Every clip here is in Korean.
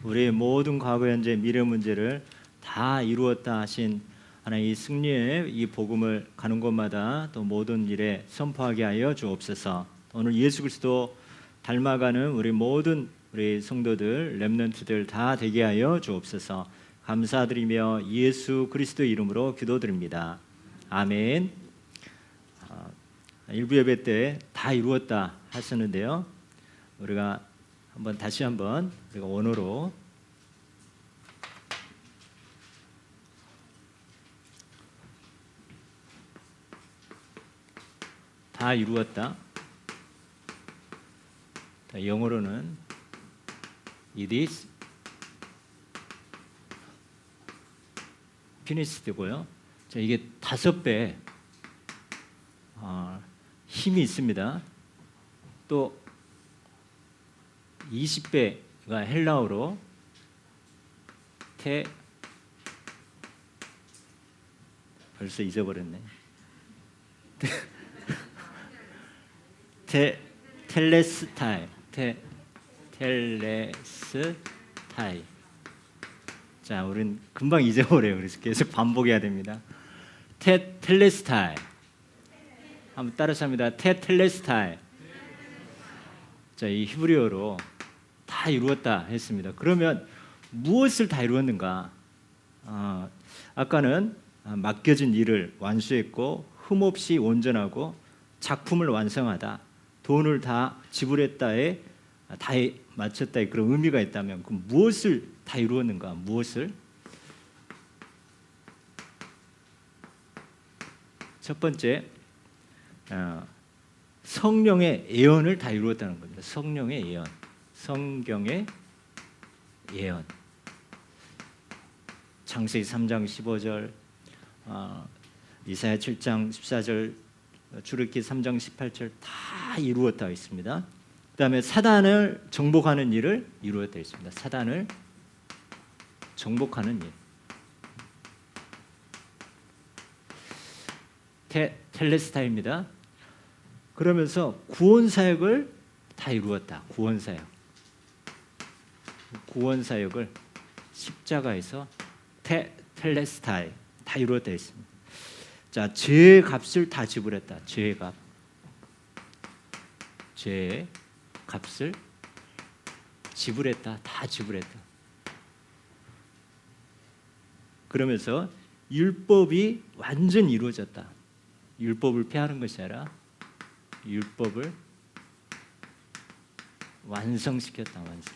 우리의 모든 과거, 현재, 미래 문제를 다 이루었다 하신 하나님 이 승리의 이 복음을 가는 곳마다 또 모든 일에 선포하게 하여 주옵소서. 오늘 예수 그리스도 닮아가는 우리 모든 우리 성도들, 렘넌트들 다 되게 하여 주옵소서. 감사드리며 예수 그리스도 이름으로 기도드립니다. 아멘. 일부 예배 때 다 이루었다 하셨는데요. 우리가 다시 한번 우리가 원어로 다 이루었다. 영어로는 it is finished고요. 이게 5배 힘이 있습니다. 또 20배가 헬라어로 벌써 잊어버렸네. 텔레스타이. 자, 우린 금방 잊어버려요. 그래서 계속 반복해야 됩니다. 텔레스타이. 한번 따라서 합니다. 텔레스타이. 자, 이 히브리어로 다 이루었다 했습니다. 그러면 무엇을 다 이루었는가? 아까는 맡겨진 일을 완수했고 흠없이 온전하고 작품을 완성하다, 돈을 다 지불했다에 다 마쳤다에 그런 의미가 있다면 그럼 무엇을 다 이루었는가? 무엇을? 첫 번째, 성령의 예언을 다 이루었다는 겁니다. 성령의 예언, 성경의 예언. 창세기 3장 15절, 이사야 7장 14절, 출애굽기 3장 18절 다 이루었다고 있습니다. 그 다음에 사단을 정복하는 일을 이루었다고 있습니다. 사단을 정복하는 일. 텔레스타입니다. 그러면서 구원사역을 다 이루었다. 구원사역을 십자가에서 텔레스타이 다 이루었다 했습니다. 자, 죄의 값을 다 지불했다. 죄의 값을 지불했다. 다 지불했다. 그러면서 율법이 완전 이루어졌다. 율법을 폐하는 것이 아니라 율법을 완성시켰다. 완성.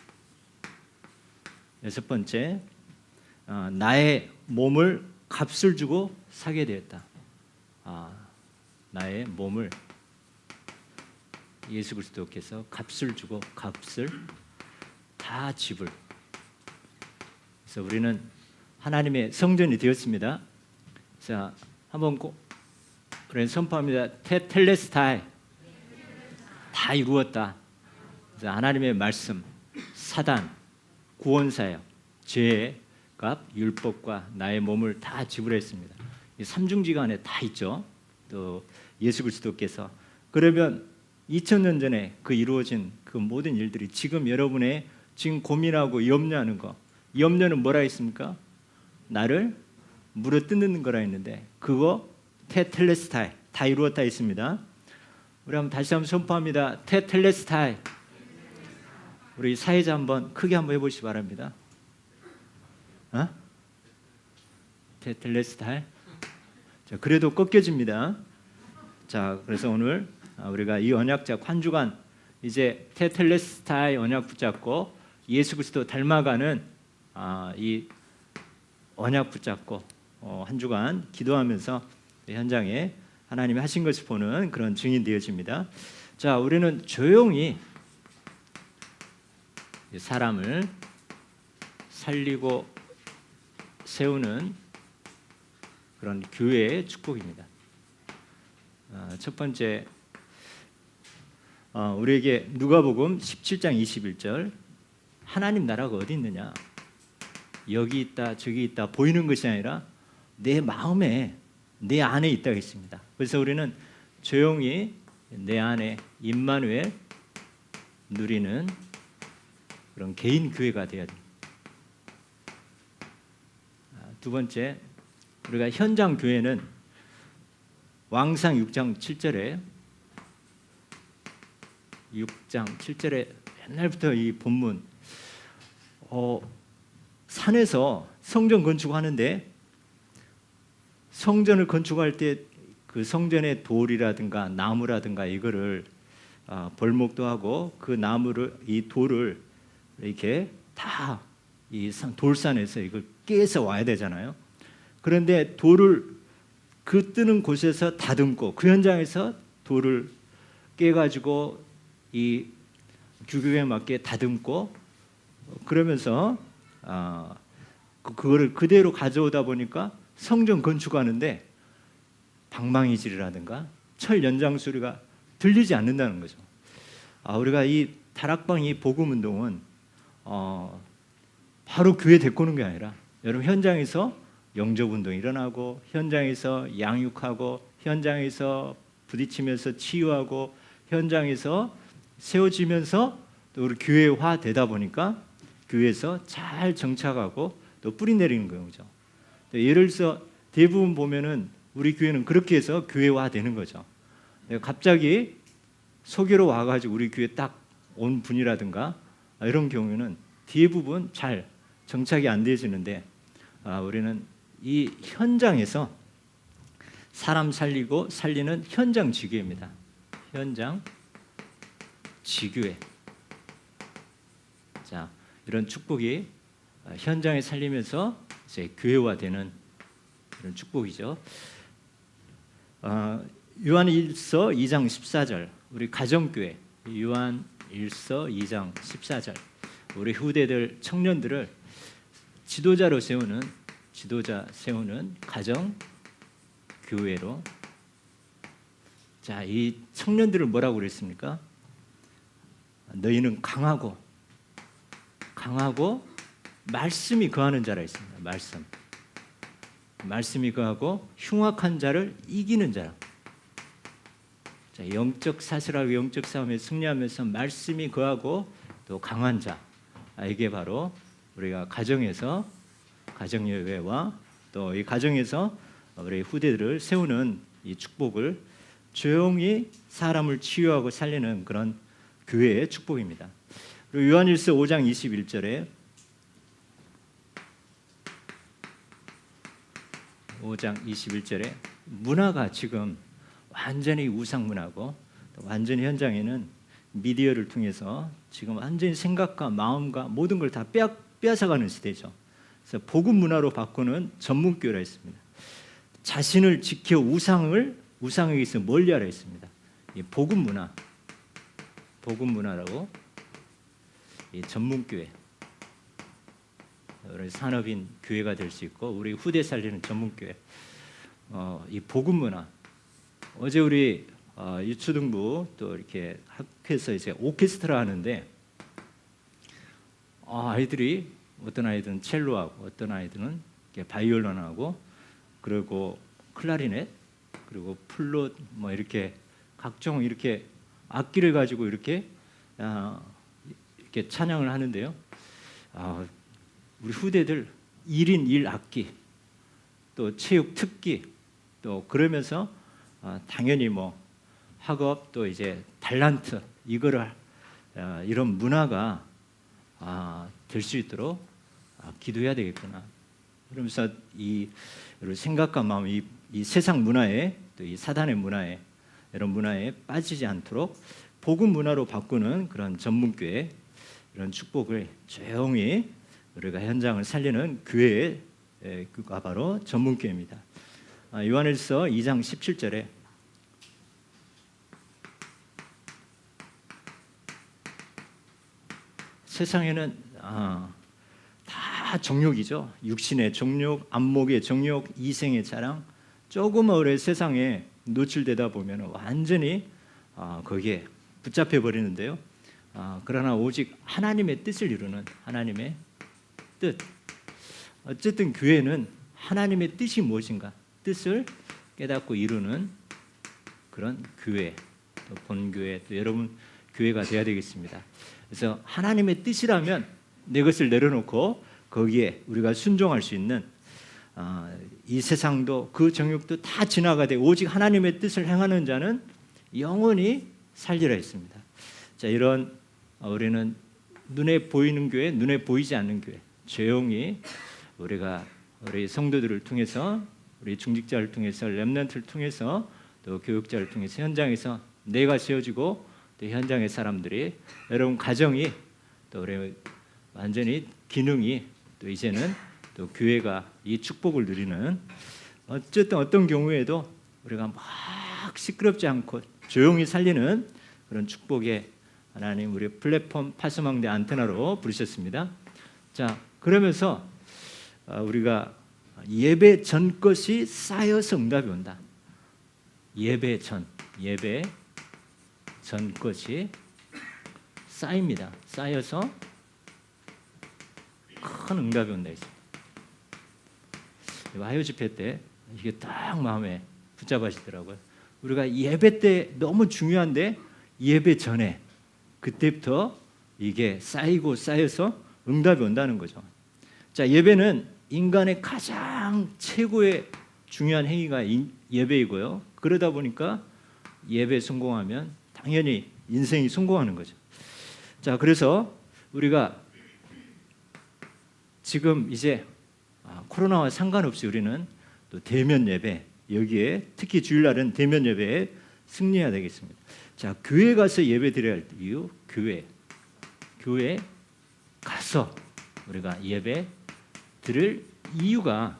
6번째, 나의 몸을 값을 주고 사게 되었다. 나의 몸을 예수 그리스도께서 값을 주고 값을 다 지불. 그래서 우리는 하나님의 성전이 되었습니다. 자, 한번 우리는 선포합니다. 텔레스타이. 다 이루었다. 그래서 하나님의 말씀, 사단, 구원사역, 죄의 값, 율법과 나의 몸을 다 지불했습니다. 이 삼중지가 안에 다 있죠. 또 예수 그리스도께서. 그러면 2000년 전에 그 이루어진 그 모든 일들이 지금 여러분의 지금 고민하고 염려하는 거, 염려는 뭐라 했습니까? 나를 물어뜯는 거라 했는데 그거 텔레스타이 다 이루었다 했습니다. 우리 다시 한번 선포합니다. 텔레스타이. 우리 사회자 한번 크게 한번 해보시기 바랍니다. 텔레스타이. 자, 그래도 꺾여집니다. 자, 그래서 오늘 우리가 이 언약작 한 주간 이제 텔레스타이 언약 붙잡고 예수 그리스도 닮아가는 이 언약 붙잡고 한 주간 기도하면서 현장에 하나님이 하신 것을 보는 그런 증인 되어집니다. 자, 우리는 조용히 사람을 살리고 세우는 그런 교회의 축복입니다. 첫 번째, 우리에게 누가복음 17장 21절 하나님 나라가 어디 있느냐? 여기 있다 저기 있다 보이는 것이 아니라 내 마음에 내 안에 있다고 했습니다. 그래서 우리는 조용히 내 안에 임마누엘 누리는 그런 개인 교회가 되어야 됩니다. 두 번째, 우리가 현장 교회는 왕상 6장 7절에 옛날부터 이 본문 산에서 성전 건축하는데 성전을 건축할 때 그 성전의 돌이라든가 나무라든가 이거를 벌목도 하고 그 나무를 이 돌을 이렇게 다 이 돌산에서 이걸 깨서 와야 되잖아요. 그런데 돌을 그 뜨는 곳에서 다듬고 그 현장에서 돌을 깨가지고 이 규격에 맞게 다듬고 그러면서 그거를 그대로 가져오다 보니까 성전 건축하는데 방망이질이라든가 철 연장 소리가 들리지 않는다는 거죠. 우리가 이 다락방 이 복음 운동은 바로 교회 데리고 오는 게 아니라 여러분 현장에서 영접 운동이 일어나고 현장에서 양육하고 현장에서 부딪히면서 치유하고 현장에서 세워지면서 또 우리 교회화 되다 보니까 교회에서 잘 정착하고 또 뿌리 내리는 거죠. 예를 들어서 대부분 보면은 우리 교회는 그렇게 해서 교회화 되는 거죠. 갑자기 소개로 와가지고 우리 교회 딱 온 분이라든가 이런 경우에는 대부분 잘 정착이 안 되어지는데 우리는 이 현장에서 사람 살리고 살리는 현장 지교회입니다. 현장 지교회. 자, 이런 축복이 현장에 살리면서 이제 교회화되는 이런 축복이죠. 요한일서 2장 14절 우리 가정교회 요한일서 2장 14절 우리 후대들 청년들을 지도자 세우는 가정 교회로 자, 이 청년들을 뭐라고 그랬습니까? 너희는 강하고 말씀이 거하는 자라 했습니다. 말씀이 거하고 흉악한 자를 이기는 자라. 자, 영적 사슬하고 영적 싸움에 승리하면서 말씀이 거하고 또 강한 자. 이게 바로 우리가 가정에서 가정예배와 또 이 가정에서 우리 후대들을 세우는 이 축복을 조용히 사람을 치유하고 살리는 그런 교회의 축복입니다. 그리고 요한일서 5장 21절에 5장 21절에 문화가 지금 완전히 우상 문화고 완전히 현장에는 미디어를 통해서 지금 완전히 생각과 마음과 모든 걸 다 빼앗아가는 시대죠. 그래서 복음 문화로 바꾸는 전문교회라 했습니다. 자신을 지켜 우상에게서 멀리하라 했습니다. 이 복음 문화라고 이 전문교회 산업인 교회가 될 수 있고 우리 후대 살리는 전문교회 이 복음 문화 어제 우리 유초등부 또 이렇게 학교에서 이제 오케스트라 하는데 아이들이 어떤 아이들은 첼로하고 어떤 아이들은 바이올린하고 그리고 클라리넷 그리고 플룻 뭐 이렇게 각종 이렇게 악기를 가지고 이렇게 찬양을 하는데요. 우리 후대들 1인 1악기 또 체육 특기 또 그러면서 당연히 뭐 학업 또 이제 달란트 이거를 이런 문화가 될 수 있도록 기도해야 되겠구나. 그러면서 이 생각과 마음 이 세상 문화에 또 이 사단의 문화에 이런 문화에 빠지지 않도록 복음 문화로 바꾸는 그런 전문교회 이런 축복을 조용히 우리가 현장을 살리는 교회가 바로 전문교회입니다. 요한일서 2장 17절에 세상에는 다 정욕이죠. 육신의 정욕, 안목의 정욕, 이생의 자랑 조금 어려 세상에 노출되다 보면 완전히 거기에 붙잡혀 버리는데요. 그러나 오직 하나님의 뜻을 이루는 하나님의 뜻. 어쨌든 교회는 하나님의 뜻이 무엇인가 뜻을 깨닫고 이루는 그런 교회, 또 본교회, 또 여러분 교회가 되어야 되겠습니다. 그래서 하나님의 뜻이라면 내 것을 내려놓고 거기에 우리가 순종할 수 있는 이 세상도 그 정욕도 다 지나가되 오직 하나님의 뜻을 행하는 자는 영원히 살리라 했습니다. 자, 이런 우리는 눈에 보이는 교회, 눈에 보이지 않는 교회, 조용히 우리 성도들을 통해서, 우리 중직자를 통해서, 렘넌트를 통해서, 또 교육자를 통해서 현장에서 내가 세워지고 또 현장의 사람들이, 여러분 가정이 또 우리 완전히 기능이 또 이제는 또 교회가 이 축복을 누리는, 어쨌든 어떤 경우에도 우리가 막 시끄럽지 않고 조용히 살리는 그런 축복의 하나님, 우리 플랫폼 파수망대 안테나로 부르셨습니다. 자, 그러면서 우리가 예배 전 것이 쌓여서 응답이 온다. 예배 전 것이 쌓입니다. 쌓여서 큰 응답이 온다 했습니다. 화요 집회 때 이게 딱 마음에 붙잡아지더라고요. 우리가 예배 때 너무 중요한데 예배 전에 그때부터 이게 쌓이고 쌓여서 응답이 온다는 거죠. 자, 예배는 인간의 가장 최고의 중요한 행위가 예배이고요. 그러다 보니까 예배 성공하면 당연히 인생이 성공하는 거죠. 자, 그래서 우리가 지금 이제 코로나와 상관없이 우리는 또 대면 예배, 여기에 특히 주일날은 대면 예배에 승리해야 되겠습니다. 자, 교회 가서 예배 드려야 할 이유, 교회 가서 우리가 예배 드릴 이유가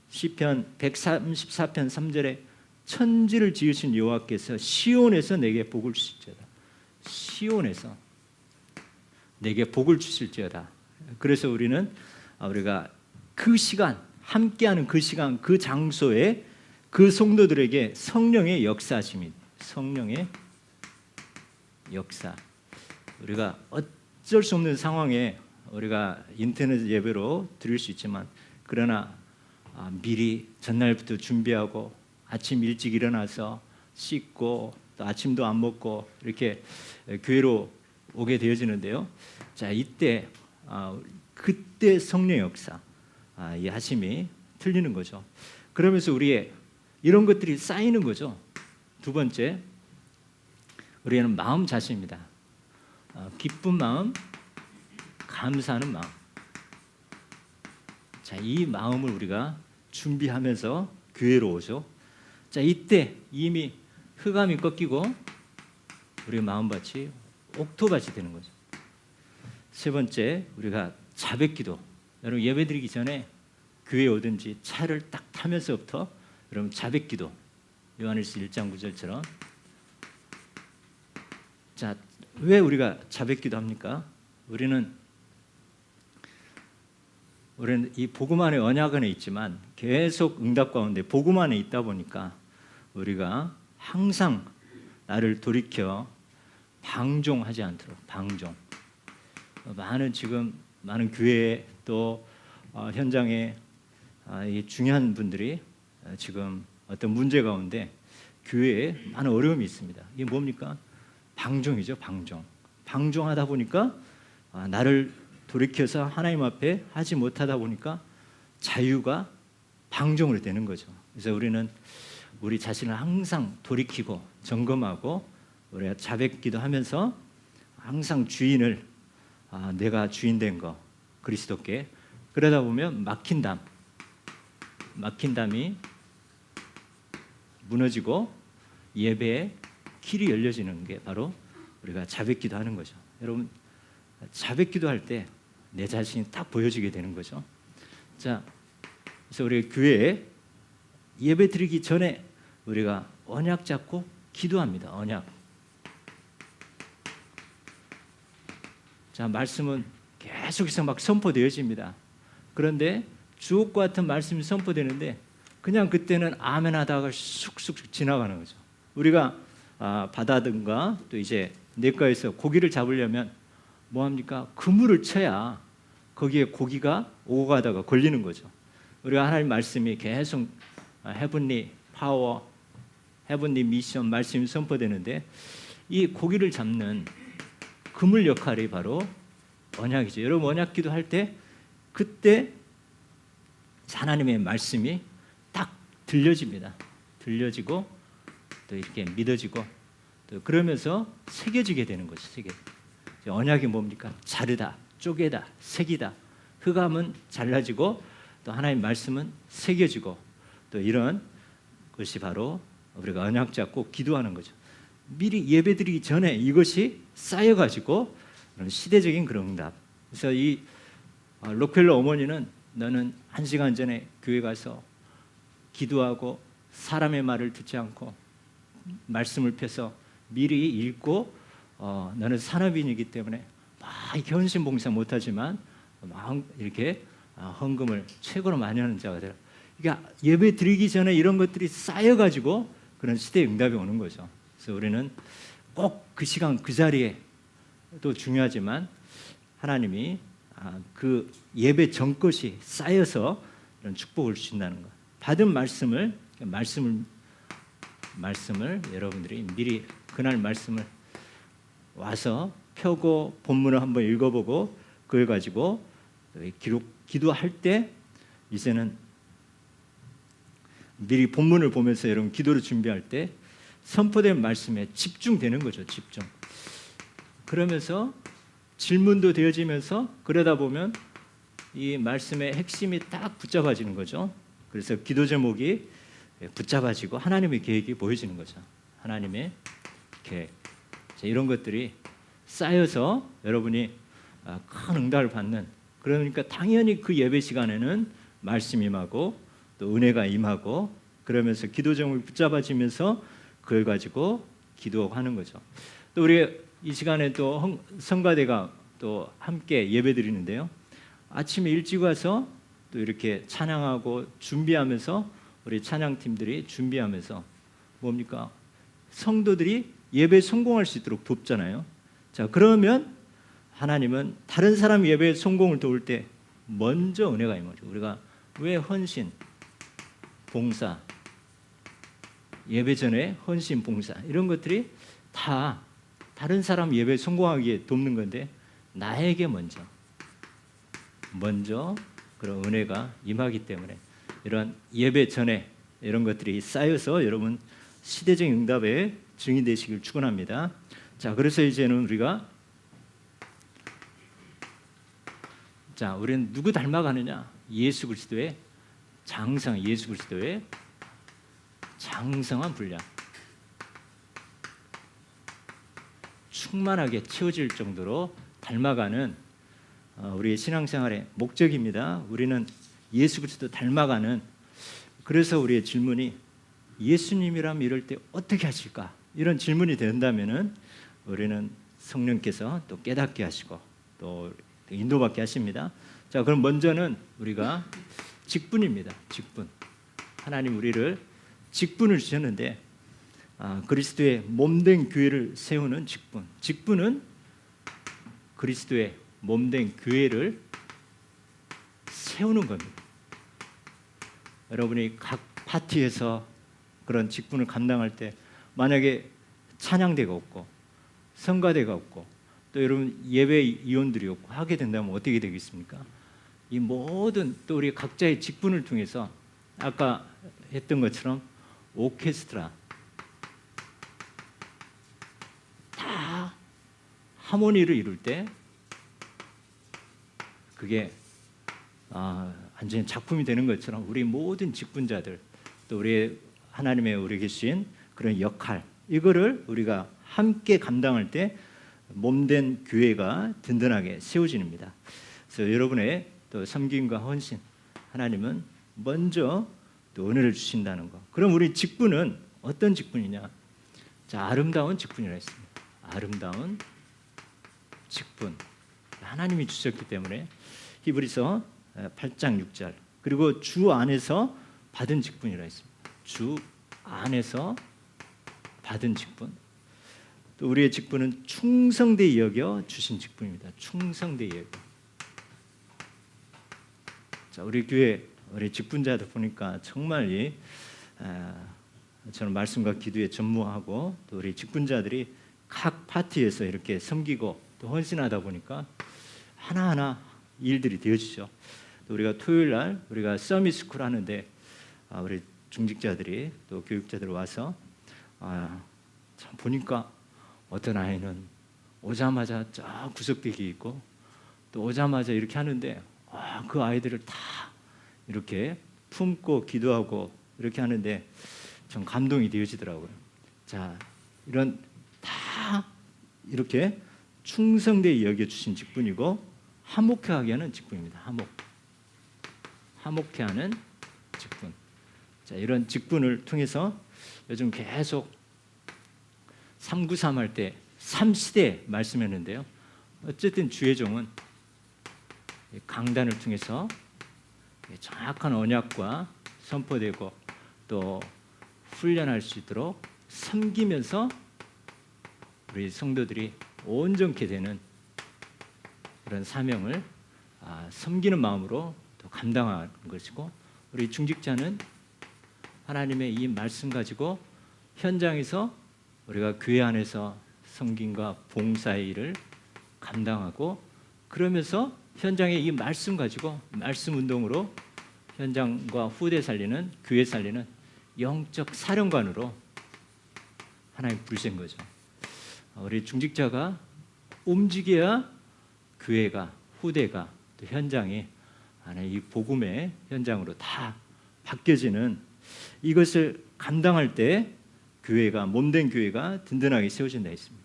시편 134편 3절에 천지를 지으신 여호와께서 시온에서 내게 복을 주실지어다. 시온에서 내게 복을 주실지어다. 그래서 우리는 우리가 그 시간, 함께하는 그 시간, 그 장소에 그 성도들에게 성령의 역사하심이, 성령의 역사. 우리가 어쩔 수 없는 상황에 우리가 인터넷 예배로 드릴 수 있지만, 그러나 미리 전날부터 준비하고 아침 일찍 일어나서 씻고 또 아침도 안 먹고 이렇게 교회로 오게 되어지는데요. 자, 이때 그때 성령의 역사, 이 하심이 틀리는 거죠. 그러면서 우리의 이런 것들이 쌓이는 거죠. 두 번째, 우리는 마음 자세입니다. 기쁜 마음, 감사하는 마음. 자, 이 마음을 우리가 준비하면서 교회로 오죠. 자, 이때 이미 흑암이 꺾이고 우리 마음밭이 옥토밭이 되는 거죠. 세 번째, 우리가 자백기도. 여러분 예배드리기 전에 교회에 오든지 차를 딱 타면서부터 여러분 자백기도, 요한일서 1장 9절처럼. 자, 왜 우리가 자백기도 합니까? 우리는 이 복음 안에, 언약 안에 있지만 계속 응답 가운데 복음 안에 있다 보니까 우리가 항상 나를 돌이켜 방종하지 않도록, 방종. 많은 교회에 또 현장에 이 중요한 분들이 지금 어떤 문제 가운데 교회에 많은 어려움이 있습니다. 이게 뭡니까? 방종이죠, 방종. 방종하다 보니까 나를 돌이켜서 하나님 앞에 하지 못하다 보니까 자유가 방종으로 되는 거죠. 그래서 우리는 우리 자신을 항상 돌이키고 점검하고 우리가 자백기도 하면서 항상 주인을, 내가 주인 된 거 그리스도께, 그러다 보면 막힌 담이 무너지고 예배에 길이 열려지는 게 바로 우리가 자백기도 하는 거죠. 여러분 자백기도 할 때 내 자신이 딱 보여지게 되는 거죠. 자, 그래서 우리 교회에 예배 드리기 전에 우리가 언약 잡고 기도합니다. 언약. 자, 말씀은 계속해서 막 선포되어집니다. 그런데 주옥과 같은 말씀이 선포되는데 그냥 그때는 아멘 하다가 쑥쑥 지나가는 거죠. 우리가 바다든가 또 이제 내과에서 고기를 잡으려면 뭐 합니까? 그물을 쳐야 거기에 고기가 오고 가다가 걸리는 거죠. 우리가 하나님 말씀이 계속 헤븐리 파워, 헤븐리 미션 말씀이 선포되는데 이 고기를 잡는 그물 역할이 바로 언약이죠. 여러분 언약 기도할 때 그때 하나님의 말씀이 딱 들려집니다. 들려지고 또 이렇게 믿어지고 또 그러면서 새겨지게 되는 거죠. 언약이 뭡니까? 자르다, 쪼개다, 새기다. 흑암은 잘라지고 또 하나님의 말씀은 새겨지고 또 이런 것이 바로 우리가 언약 잡고 기도하는 거죠. 미리 예배드리기 전에 이것이 쌓여가지고 그런 시대적인 그런 응답. 그래서 이 록펠러 어머니는 너는 1시간 전에 교회 가서 기도하고 사람의 말을 듣지 않고 말씀을 펴서 미리 읽고 너는 산업인이기 때문에 막 이렇게 헌신 봉사 못하지만 막 이렇게 헌금을 최고로 많이 하는 자가 되라. 그러니까 예배 드리기 전에 이런 것들이 쌓여가지고 그런 시대의 응답이 오는 거죠. 그래서 우리는 꼭 그 시간 그 자리에 또 중요하지만 하나님이 그 예배 전 것이 쌓여서 이런 축복을 주신다는 것. 받은 말씀을 여러분들이 미리 그날 말씀을 와서 펴고 본문을 한번 읽어보고 그걸 가지고 기도할 때 이제는 미리 본문을 보면서 여러분 기도를 준비할 때 선포된 말씀에 집중되는 거죠. 집중. 그러면서 질문도 되어지면서 그러다 보면 이 말씀의 핵심이 딱 붙잡아지는 거죠. 그래서 기도 제목이 붙잡아지고 하나님의 계획이 보여지는 거죠. 하나님의 계획. 이런 것들이 쌓여서 여러분이 큰 응답을 받는, 그러니까 당연히 그 예배 시간에는 말씀 임하고 또 은혜가 임하고 그러면서 기도 제목이 붙잡아지면서 그걸 가지고 기도하는 거죠. 또 우리 이 시간에 또 성가대가 또 함께 예배드리는데요. 아침에 일찍 와서 또 이렇게 찬양하고 준비하면서 우리 찬양팀들이 준비하면서 뭡니까? 성도들이 예배에 성공할 수 있도록 돕잖아요. 자, 그러면 하나님은 다른 사람 예배에 성공을 도울 때 먼저 은혜가 임하죠. 우리가 왜 헌신, 봉사, 예배 전에 헌신, 봉사 이런 것들이 다 다른 사람 예배에 성공하기에 돕는 건데 나에게 먼저 그런 은혜가 임하기 때문에 이런 예배 전에 이런 것들이 쌓여서 여러분 시대적 응답의 증인 되시길 축원합니다. 자, 그래서 이제는 우리는 누구 닮아가느냐? 예수 그리스도의 장성한 분량, 충만하게 채워질 정도로 닮아가는 우리의 신앙생활의 목적입니다. 우리는 예수 그리스도 닮아가는. 그래서 우리의 질문이 예수님이라면 이럴 때 어떻게 하실까? 이런 질문이 된다면은 우리는 성령께서 또 깨닫게 하시고 또 인도받게 하십니다. 자, 그럼 먼저는 우리가 직분입니다. 직분. 하나님 우리를 직분을 주셨는데 그리스도의 몸된 교회를 세우는 직분. 직분은 그리스도의 몸된 교회를 세우는 겁니다. 여러분이 각 파티에서 그런 직분을 감당할 때 만약에 찬양대가 없고 성가대가 없고 또 여러분 예배 위원들이 없고 하게 된다면 어떻게 되겠습니까? 이 모든 또 우리 각자의 직분을 통해서 아까 했던 것처럼 오케스트라 다 하모니를 이룰 때 그게 완전히 작품이 되는 것처럼 우리 모든 직분자들 또 우리 하나님의 우리 계신 그런 역할 이거를 우리가 함께 감당할 때 몸된 교회가 든든하게 세워집니다. 그래서 여러분의 또 섬김과 헌신 하나님은 먼저 또 은혜를 주신다는 거. 그럼 우리 직분은 어떤 직분이냐? 자, 아름다운 직분이라 했습니다. 아름다운 직분. 하나님이 주셨기 때문에 히브리서 8장 6절. 그리고 주 안에서 받은 직분이라 했습니다. 주 안에서 받은 직분. 또 우리의 직분은 충성되이 여겨 주신 직분입니다. 충성되이 여겨. 자, 우리 교회 우리 직분자들 보니까 정말 저는 말씀과 기도에 전무하고 또 우리 직분자들이 각 파티에서 이렇게 섬기고 또 헌신하다 보니까 하나하나 일들이 되어지죠. 또 우리가 토요일 날 우리가 서밋스쿨 하는데 우리 중직자들이 또 교육자들 와서 참 보니까 어떤 아이는 오자마자 저 구석대기 있고 또 오자마자 이렇게 하는데 그 아이들을 다 이렇게 품고 기도하고 이렇게 하는데 좀 감동이 되어지더라고요. 자, 이런 다 이렇게 충성되게 여겨주신 직분이고 화목하게 하는 직분입니다. 화목해 하는 직분. 자, 이런 직분을 통해서 요즘 계속 393 할 때 3시대 말씀했는데요. 어쨌든 주의 종은 강단을 통해서 정확한 언약과 선포되고 또 훈련할 수 있도록 섬기면서 우리 성도들이 온전케 되는 그런 사명을 섬기는 마음으로 또 감당하는 것이고, 우리 중직자는 하나님의 이 말씀 가지고 현장에서 우리가 교회 안에서 섬김과 봉사의 일을 감당하고, 그러면서 현장에 이 말씀 가지고 말씀 운동으로 현장과 후대 살리는, 교회 살리는 영적 사령관으로 하나님 부르신 거죠. 우리 중직자가 움직여야 교회가, 후대가, 또 현장이 이 복음의 현장으로 다 바뀌어지는, 이것을 감당할 때 교회가, 몸된 교회가 든든하게 세워진다 했습니다.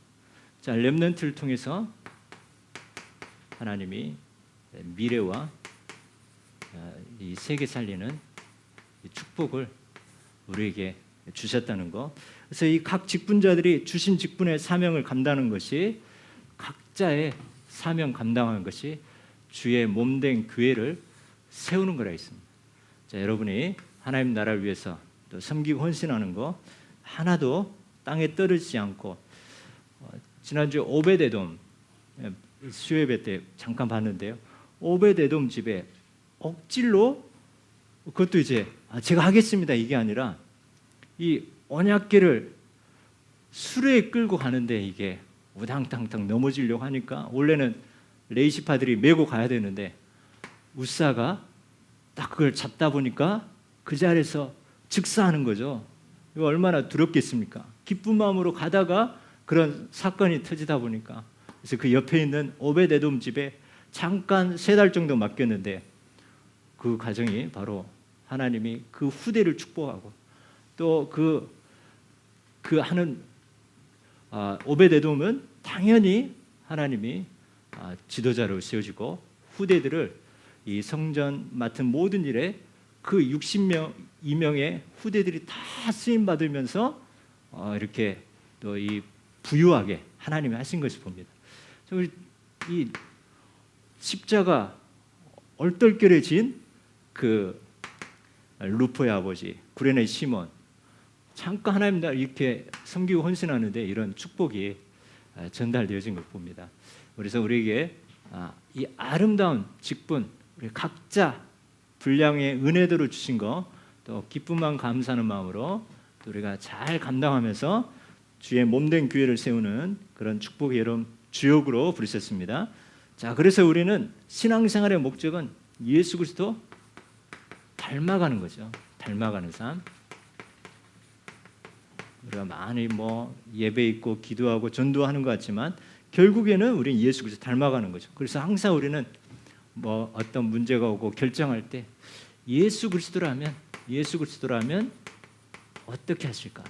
자, 렘넌트를 통해서 하나님이 미래와 이 세계 살리는 이 축복을 우리에게 주셨다는 것. 그래서 이 각 직분자들이 주신 직분의 사명을 감당하는 것이, 각자의 사명 감당하는 것이 주의 몸된 교회를 세우는 거라 했습니다. 자, 여러분이 하나님 나라를 위해서 또 섬기고 헌신하는 거 하나도 땅에 떨어지지 않고, 지난주 오벳에돔 수요예배 때 잠깐 봤는데요. 오벳에돔 집에 억질로, 그것도 이제 제가 하겠습니다 이게 아니라 이 언약궤를 수레에 끌고 가는데 이게 우당탕탕 넘어지려고 하니까, 원래는 레이시파들이 메고 가야 되는데 우사가 딱 그걸 잡다 보니까 그 자리에서 즉사하는 거죠. 이거 얼마나 두렵겠습니까? 기쁜 마음으로 가다가 그런 사건이 터지다 보니까, 그래서 그 옆에 있는 오벳에돔 집에 잠깐 3달 정도 맡겼는데, 그 가정이 바로 하나님이 그 후대를 축복하고, 또 그 하는 오벳에돔은 당연히 하나님이 지도자로 세워지고, 후대들을 이 성전 맡은 모든 일에 그 62명의 후대들이 다 쓰임 받으면서 이렇게 또 이 부유하게 하나님이 하신 것을 봅니다. 이 십자가 얼떨결에진 그 루포의 아버지 구레네 시몬, 잠깐 하나님 날 이렇게 섬기고 헌신하는데 이런 축복이 전달되어진 걸 봅니다. 그래서 우리에게 이 아름다운 직분, 우리 각자 분량의 은혜들을 주신 거, 또 기쁨만 감사하는 마음으로 또 우리가 잘 감당하면서 주의 몸된 교회를 세우는 그런 축복의 여름 주역으로 부르셨습니다. 자, 그래서 우리는 신앙생활의 목적은 예수 그리스도 닮아가는 거죠. 닮아가는 삶. 우리가 많이 예배 있고 기도하고 전도하는 것 같지만 결국에는 우리는 예수 그리스도 닮아가는 거죠. 그래서 항상 우리는 어떤 문제가 오고 결정할 때 예수 그리스도라면 어떻게 하실까?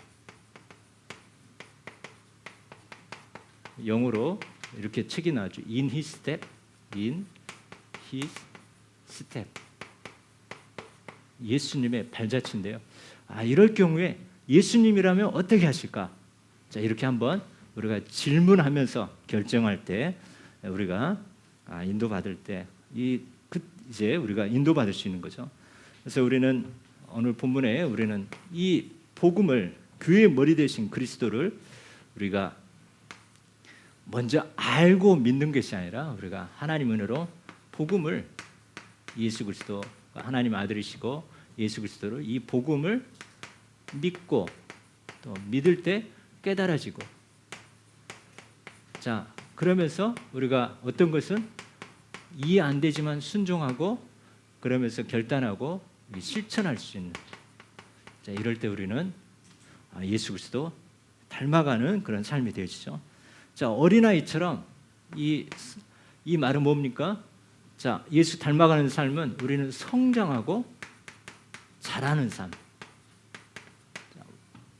영어로 이렇게 책이 나왔죠. In His step, in His step. 예수님의 발자취인데요. 이럴 경우에 예수님이라면 어떻게 하실까? 자, 이렇게 한번 우리가 질문하면서 결정할 때, 우리가 인도받을 때 이제 우리가 인도받을 수 있는 거죠. 그래서 우리는 오늘 본문에 우리는 이 복음을, 교회의 머리 되신 그리스도를 우리가 먼저 알고 믿는 것이 아니라, 우리가 하나님 은혜로 복음을, 예수 그리스도가 하나님 아들이시고 예수 그리스도를, 이 복음을 믿고 또 믿을 때 깨달아지고, 자, 그러면서 우리가 어떤 것은 이해 안 되지만 순종하고, 그러면서 결단하고 실천할 수 있는, 자, 이럴 때 우리는 예수 그리스도 닮아가는 그런 삶이 되어지죠. 자, 어린아이처럼 이 말은 뭡니까? 자, 예수 닮아가는 삶은 우리는 성장하고 자라는 삶. 자,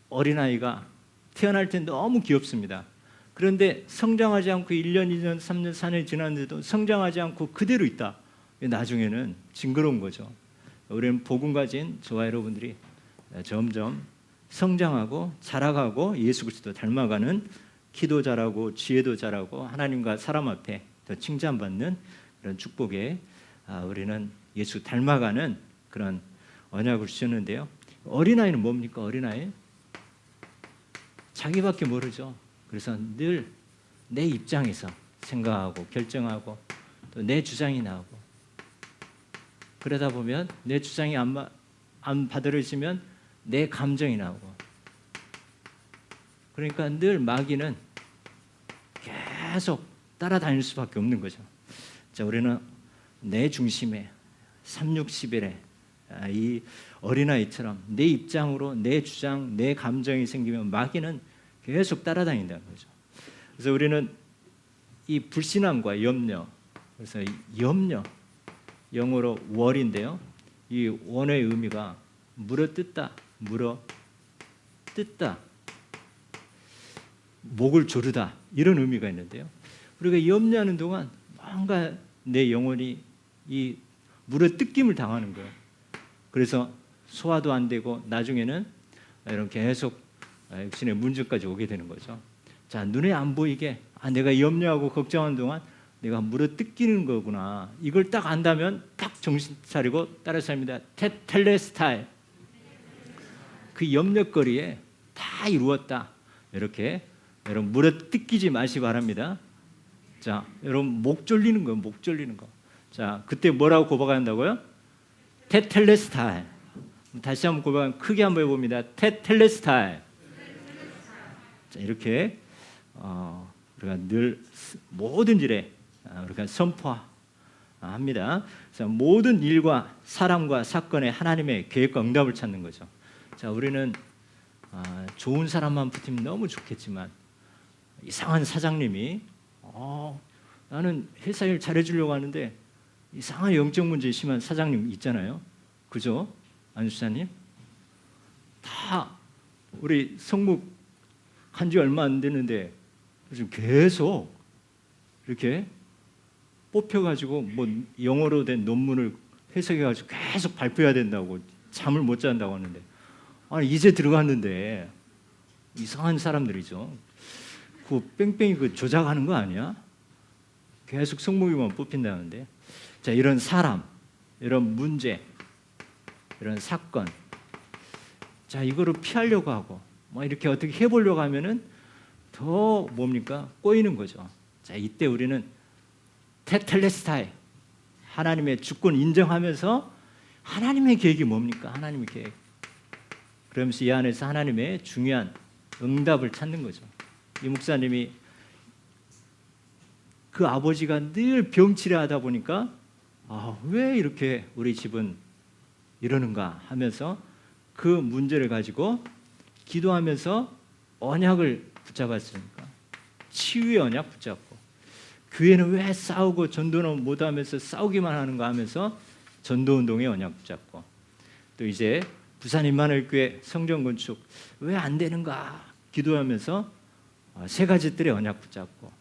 어린아이가 태어날 때 너무 귀엽습니다. 그런데 성장하지 않고 1년, 2년, 3년, 4년 지났는데도 성장하지 않고 그대로 있다. 나중에는 징그러운 거죠. 우리는 복음 가진 저와 여러분들이 점점 성장하고 자라가고 예수 그리스도 닮아가는, 기도 잘하고 지혜도 잘하고 하나님과 사람 앞에 더 칭찬받는 그런 축복에 우리는 예수 닮아가는 그런 언약을 주셨는데요. 어린아이는 뭡니까? 어린아이 자기밖에 모르죠. 그래서 늘 내 입장에서 생각하고 결정하고 또 내 주장이 나오고, 그러다 보면 내 주장이 안 받아들여지면 내 감정이 나오고, 그러니까 늘 마귀는 계속 따라다닐 수밖에 없는 거죠. 자, 우리는 내 중심에 360일에 이 어린아이처럼 내 입장으로 내 주장, 내 감정이 생기면 마귀는 계속 따라다닌다는 거죠. 그래서 우리는 이 불신앙과 염려, 그래서 염려, 영어로 월인데요. 이 원어의 의미가 물어뜯다, 목을 조르다, 이런 의미가 있는데요. 우리가 염려하는 동안 뭔가 내 영혼이 이 물어뜯김을 당하는 거예요. 그래서 소화도 안 되고 나중에는 이런 계속 육신의 문제까지 오게 되는 거죠. 자, 눈에 안 보이게 내가 염려하고 걱정하는 동안 내가 물어뜯기는 거구나. 이걸 딱 안다면 딱 정신 차리고 따라 삽니다. 테텔레스타이. 그 염려거리에 다 이루었다. 이렇게 여러분 물어뜯기지 마시기 바랍니다. 자, 여러분 목 졸리는 거, 목 졸리는 거. 자, 그때 뭐라고 고백한다고요? 테텔레스타이. 다시 한번 고백하면 크게 한번 해봅니다. 테텔레스타이. 자, 이렇게 우리가 늘 모든 일에 우리가 선포합니다. 그래서 모든 일과 사람과 사건에 하나님의 계획과 응답을 찾는 거죠. 자, 우리는 좋은 사람만 붙으면 너무 좋겠지만 이상한 사장님이 나는 회사 일 잘해주려고 하는데 이상한 영적 문제 심한 사장님 있잖아요. 그죠? 안수사님? 다 우리 성묵 한 지 얼마 안 됐는데 지금 계속 이렇게 뽑혀가지고 뭐 영어로 된 논문을 해석해가지고 계속 발표해야 된다고 잠을 못 잔다고 하는데, 이제 들어갔는데 이상한 사람들이죠. 그 뺑뺑이 그 조작하는 거 아니야? 계속 성목이만 뽑힌다는데. 자, 이런 사람, 이런 문제, 이런 사건, 자, 이거를 피하려고 하고 뭐 이렇게 어떻게 해보려고 하면은 더 뭡니까? 꼬이는 거죠. 자, 이때 우리는 테텔레스타이, 하나님의 주권 인정하면서 하나님의 계획이 뭡니까? 하나님의 계획. 그러면서 이 안에서 하나님의 중요한 응답을 찾는 거죠. 이 목사님이 그 아버지가 늘 병치레하다 보니까 왜 이렇게 우리 집은 이러는가 하면서 그 문제를 가지고 기도하면서 언약을 붙잡았으니까, 치유의 언약 붙잡고, 교회는 왜 싸우고 전도는 못하면서 싸우기만 하는가 하면서 전도운동의 언약 붙잡고, 또 이제 부산 임마누엘교회 성전 건축 왜 안 되는가 기도하면서 세 가지 뜰의 언약 붙잡고,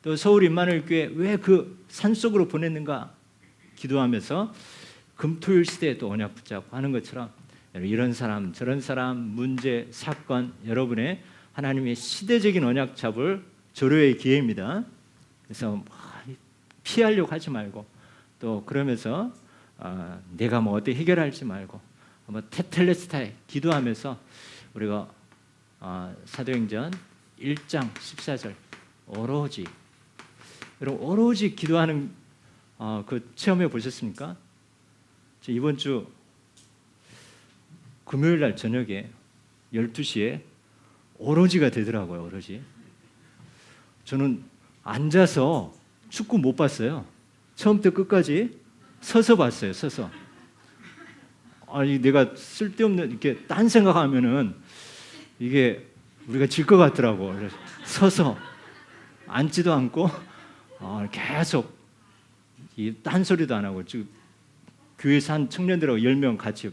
또 서울 임마누엘교회 왜 그 산속으로 보냈는가 기도하면서 금토일 시대에 또 언약 붙잡고 하는 것처럼, 이런 사람 저런 사람 문제 사건, 여러분의 하나님의 시대적인 언약 잡을 조료의 기회입니다. 그래서 피하려고 하지 말고, 또 그러면서 내가 뭐 어떻게 해결할지 말고 테텔레스타에 기도하면서 우리가 사도행전 1장 14절 오로지, 여러분 오로지 기도하는 그 체험해 보셨습니까? 이번 주 금요일 날 저녁에 12시에 오로지가 되더라고요. 오로지. 저는 앉아서 축구 못 봤어요. 처음부터 끝까지 서서 봤어요. 서서. 아니 내가 쓸데없는 이렇게 딴 생각하면은 이게 우리가 질 것 같더라고. 그래서 서서 앉지도 않고 계속 이 딴 소리도 안 하고 지금 교회에서 한 청년들하고 10명 같이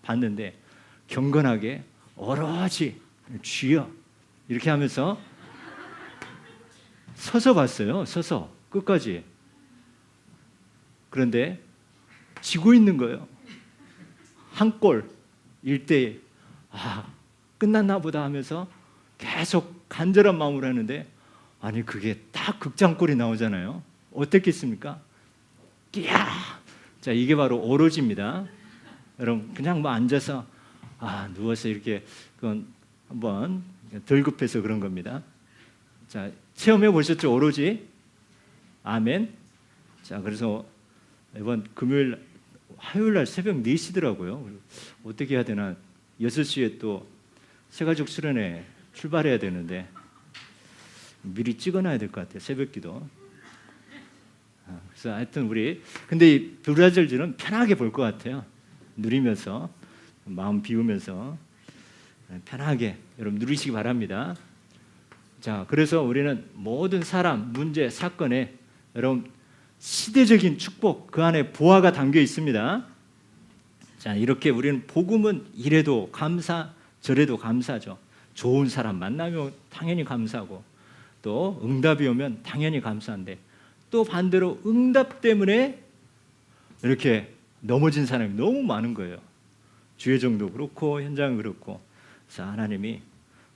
봤는데 경건하게 오로지 주여 이렇게 하면서 서서 봤어요. 서서 끝까지. 그런데 지고 있는 거예요. 한 골 1대1. 끝났나 보다 하면서 계속 간절한 마음으로 하는데 아니 그게 딱 극장골이 나오잖아요. 어땠겠습니까? 끼야. 자, 이게 바로 오로지입니다. 여러분 그냥 뭐 앉아서 누워서 이렇게 그건 한번 덜 급해서 그런 겁니다. 자, 체험해 보셨죠? 오로지. 아멘. 자, 그래서 이번 금요일 화요일 날 새벽 4시더라고요. 어떻게 해야 되나? 6시에 또 새가족 수련회 출발해야 되는데 미리 찍어놔야 될 것 같아요. 새벽기도. 그래서 하여튼 우리 근데 이 브라질들은 편하게 볼 것 같아요. 누리면서 마음 비우면서 편하게 여러분 누리시기 바랍니다. 자, 그래서 우리는 모든 사람, 문제, 사건에 여러분 시대적인 축복 그 안에 보화가 담겨 있습니다. 자, 이렇게 우리는 복음은 이래도 감사, 저래도 감사죠. 좋은 사람 만나면 당연히 감사하고 또 응답이 오면 당연히 감사한데 또 반대로 응답 때문에 이렇게 넘어진 사람이 너무 많은 거예요. 주의정도 그렇고 현장 그렇고. 그래서 하나님이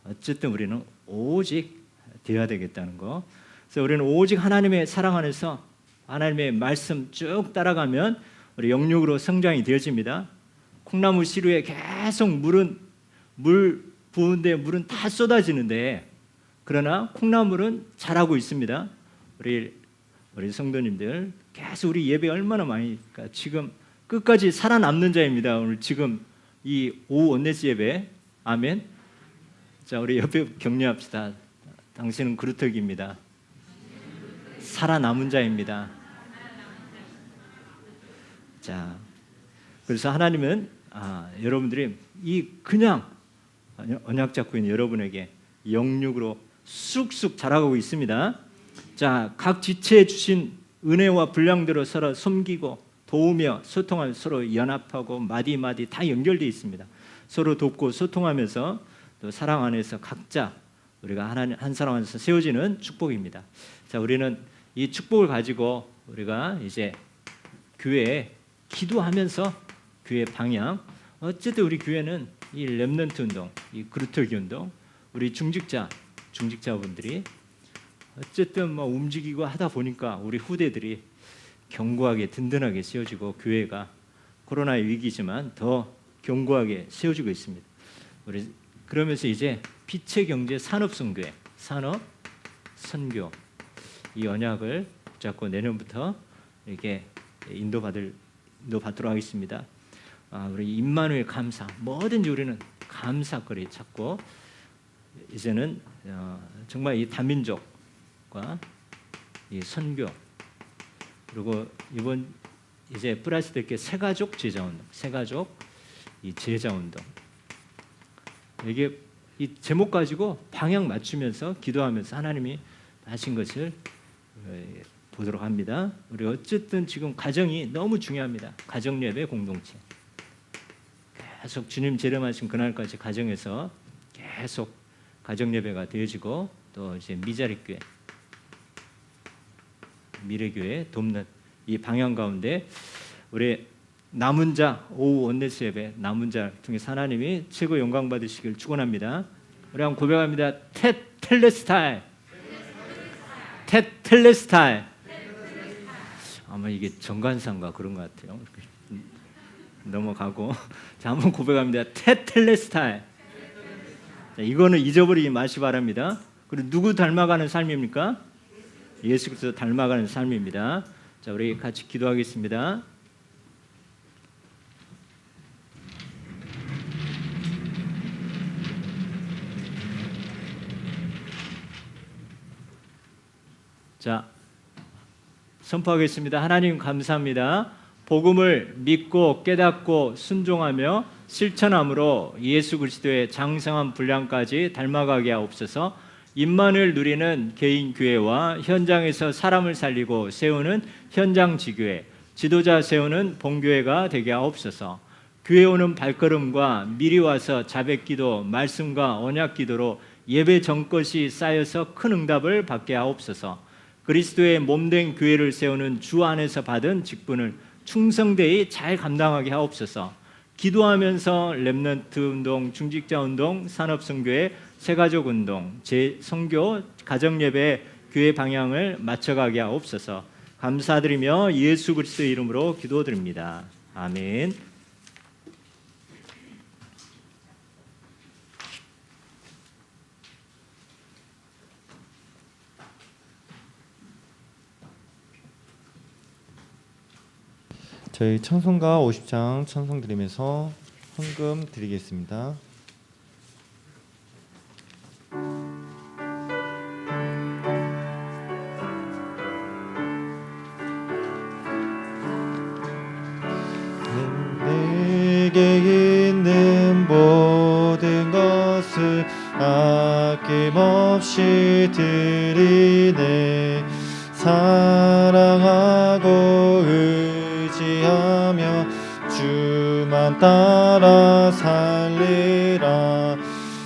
어쨌든 우리는 오직 되어야 되겠다는 거. 그래서 우리는 오직 하나님의 사랑 안에서 하나님의 말씀 쭉 따라가면 우리 영육으로 성장이 되어집니다. 콩나무 시루에 계속 물 부은데 물은 다 쏟아지는데 그러나 콩나물은 자라고 있습니다. 우리 성도님들 계속 우리 예배 얼마나 많이 지금 끝까지 살아남는 자입니다. 오늘 지금 이 오후 원네스 예배 아멘. 자, 우리 옆에 격려합시다. 당신은 그루터기입니다. 살아남은 자입니다. 자, 그래서 하나님은 여러분들이 이 그냥 언약 잡고 있는 여러분에게 영육으로 쑥쑥 자라고 있습니다. 자, 각 지체에 주신 은혜와 분량대로 서로 섬기고 도우며 소통하며 서로 연합하고 마디마디 다 연결되어 있습니다. 서로 돕고 소통하면서 또 사랑 안에서 각자 우리가 하나님 한 사람 안에서 세워지는 축복입니다. 자, 우리는 이 축복을 가지고 우리가 이제 교회에 기도하면서 교회 방향 어쨌든 우리 교회는 이 렘넌트 운동, 이 그루터기 운동 우리 중직자분들이 어쨌든 뭐 움직이고 하다 보니까 우리 후대들이 견고하게 든든하게 세워지고 교회가 코로나의 위기지만 더 견고하게 세워지고 있습니다. 우리 그러면서 이제 빛의 경제 산업선교회, 산업선교 이 언약을 붙잡고 내년부터 이렇게 인도받도록 하겠습니다. 우리 임마누엘 감사 뭐든지 우리는 감사거리 찾고 이제는 정말 이 다민족과 이 선교 그리고 이번 이제 플라스틱의 새가족 제자운동, 새가족 이 제자운동 이게 이 제목 가지고 방향 맞추면서 기도하면서 하나님이 하신 것을 보도록 합니다. 우리 어쨌든 지금 가정이 너무 중요합니다. 가정 예배 공동체 계속 주님 재림하신 그날까지 가정에서 계속 가정 예배가 되어지고 또 이제 미자리 교회, 미래교회 돕는 이 방향 가운데 우리 남은 자 오후 원네스 예배 남은 자 통해서 하나님이 최고 영광 받으시길 축원합니다. 우리 한번 고백합니다. 텔레스타일. 텔레스타일. 아마 이게 정관상가 그런 것 같아요. 넘어가고 자 한번 고백합니다. 텔레스타일. 자, 이거는 잊어버리지 마시 바랍니다. 그리고 누구 닮아가는 삶입니까? 예수 그리스도 닮아가는 삶입니다. 자, 우리 같이 기도하겠습니다. 자, 선포하겠습니다. 하나님 감사합니다. 복음을 믿고 깨닫고 순종하며 실천함으로 예수 그리스도의 장성한 분량까지 닮아가게 하옵소서. 임만을 누리는 개인 교회와 현장에서 사람을 살리고 세우는 현장 지교회, 지도자 세우는 본교회가 되게 하옵소서. 교회 오는 발걸음과 미리 와서 자백기도, 말씀과 언약기도로 예배 전것이 쌓여서 큰 응답을 받게 하옵소서. 그리스도의 몸된 교회를 세우는 주 안에서 받은 직분을 충성되이 잘 감당하게 하옵소서. 기도하면서 렘넌트 운동, 중직자 운동, 산업선교회, 새가족 운동, 재선교, 가정예배, 교회 방향을 맞춰가게 하옵소서. 감사드리며 예수 그리스도의 이름으로 기도드립니다. 아멘. 저희 찬송가 50장 찬송 드리면서 헌금 드리겠습니다. 내게 있는 모든 것을 아낌없이 드리네. 사랑하고 의지하며 주만 따라 살리라.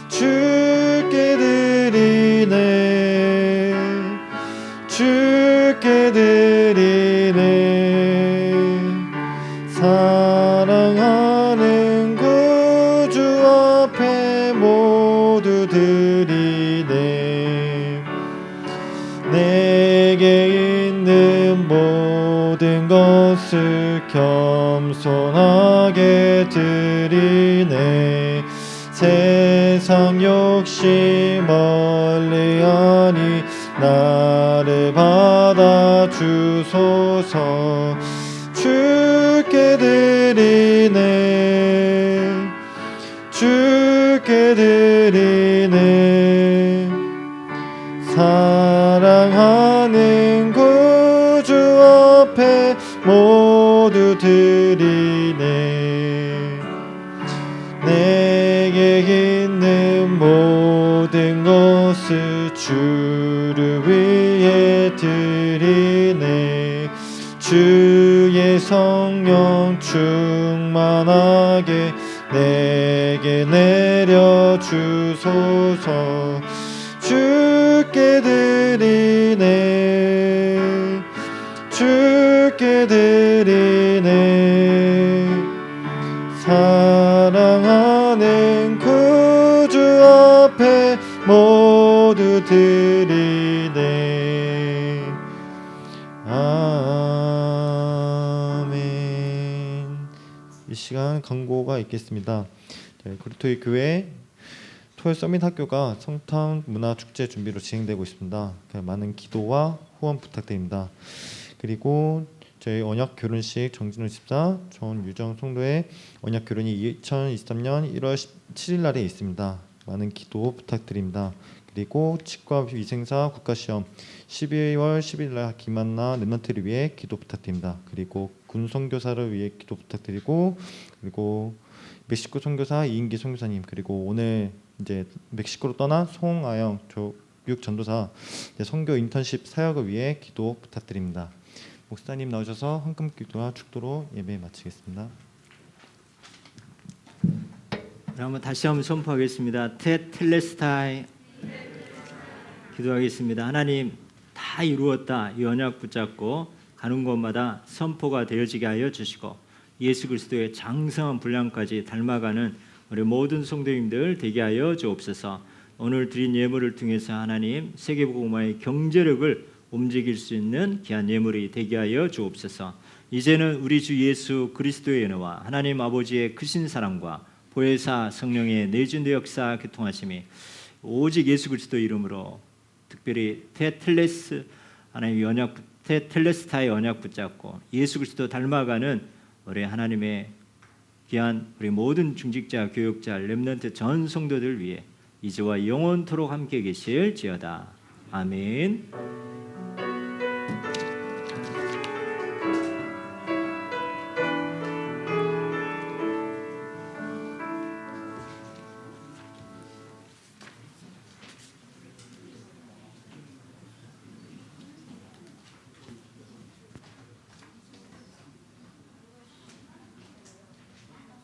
주께 드리네. 주께 드리네. 사랑하는 구주 앞에 모두 드리네. 내게 있는 모든 것을 겸손하게 드리네. 세상 욕심 멀리하니 나를 받아주소서. 주께 드리네. 주께 드리네. 사랑하는 구주 앞에 모두 드리네. 내게 있는 모든 것을 주를 위해 드리네. 주의 성령 충만하게 내게 내려주소서. 주께 드리네. 주께 드리네. 사랑하는 구주 앞에 모두 드리네. 아멘. 이 시간 광고가 있겠습니다. 그리스도의 교회 토요 서밋 학교가 성탄 문화 축제 준비로 진행되고 있습니다. 많은 기도와 후원 부탁드립니다. 그리고 저희 언약 결혼식 정진우 집사, 전유정 성도의 언약 결혼이 2023년 1월 17일 날에 있습니다. 많은 기도 부탁드립니다. 그리고 치과 위생사 국가시험 12월 10일 날 김한나 렘넌트를 위해 기도 부탁드립니다. 그리고 군 선교사를 위해 기도 부탁드리고, 그리고 멕시코 선교사 이인기 선교사님, 그리고 오늘 이제 멕시코로 떠난 송아영 교육 전도사 선교 인턴십 사역을 위해 기도 부탁드립니다. 목사님 나오셔서 헌금 기도와 축도로 예배 마치겠습니다. 한번 다시 한번 선포하겠습니다. 테텔레스타이 기도하겠습니다. 하나님, 다 이루었다 이 언약 붙잡고 가는 곳마다 선포가 되어지게 하여 주시고 예수 그리스도의 장성한 분량까지 닮아가는 우리 모든 성도님들 되게 하여 주옵소서. 오늘 드린 예물을 통해서 하나님 세계복음화의 경제력을 움직일 수 있는 귀한 예물이 되게 하여 주옵소서. 이제는 우리 주 예수 그리스도의 은혜와 하나님 아버지의 크신 사랑과 보혜사 성령의 내주의 역사 교통하심이 오직 예수 그리스도 이름으로 특별히 테텔레스 하나님의 언약 테텔레스타의 언약 붙잡고 예수 그리스도 닮아가는 우리 하나님의 귀한 우리 모든 중직자, 교육자, 렘넌트 전 성도들 위해 이제와 영원토록 함께 계실지어다. 아멘.